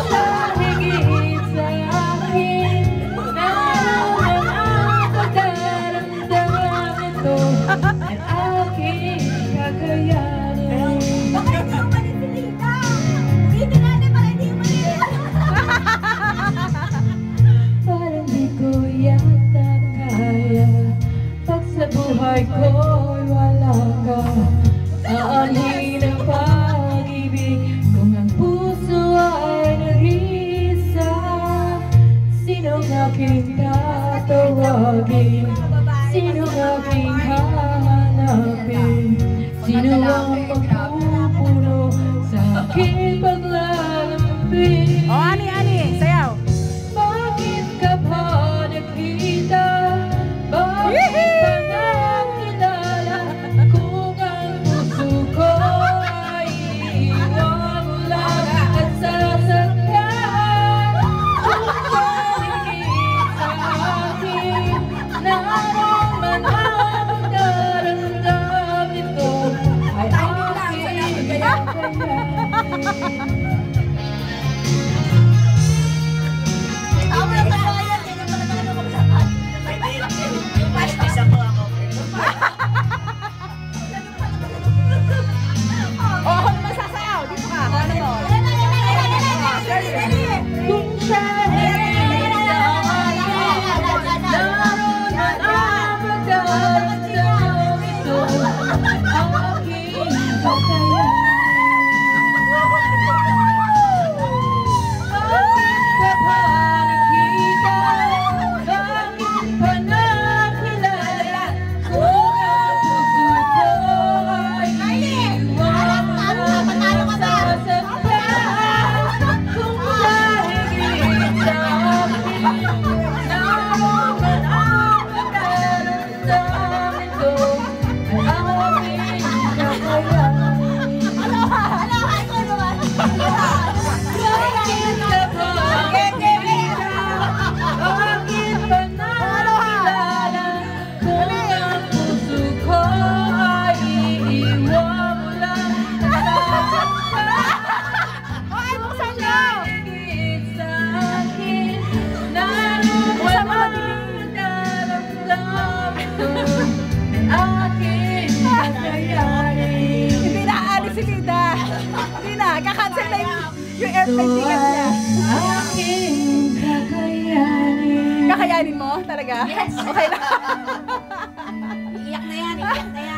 siya higit sa akin, naroon ang pagdaramdam ito ay aking kakayanin. Bakit ikaw manisilita? Hindi natin para hindi manisilita. Parang di ko yata kaya pag sa buhay ko'y wala ka. Aanhin ang pag-ibig kung ang puso ay narisa. Sinong aking tatawagin? Sinong aking hahanapin? Sino ang magpupuno sa aking paglalambing? O, Ani, sayaw. Bakit ka pa nakita? Bakit ka nakilala? Kung ang puso ko ay iiwan mo lang at sasakyan. Kung higit sa akin, naroon man ang daramdam ito ay aking kakayanin. O, ako naman sasayaw. Dito ka. Ano mo? Kung siya higit sa akin, naroon man ang pagdaramdam ito aking kakayanin. Bakit ka pa nakita? Bakit pa nakilala? Kung ang puso ko ay iiwan mo lang at sasakyan. Kung siya higit sa akin, naroon man ang pagdaramdam ito ay aking kakayanin. Bakit ka ba nakikita? Bakit ba nakilala? Kung ang puso ko ay iiwan mo lang at sasakyan. Kung siya higit sa akin, naroon man ang daramdam ito ay aking kakayanin. Hindi na, Ani si Lida. Hindi na, kakancel na yung airplane ticket niya. Aking kakayanin. Kakayanin mo? Talaga? Yes. Okay na. Iiyak na yan, iiyak na yan.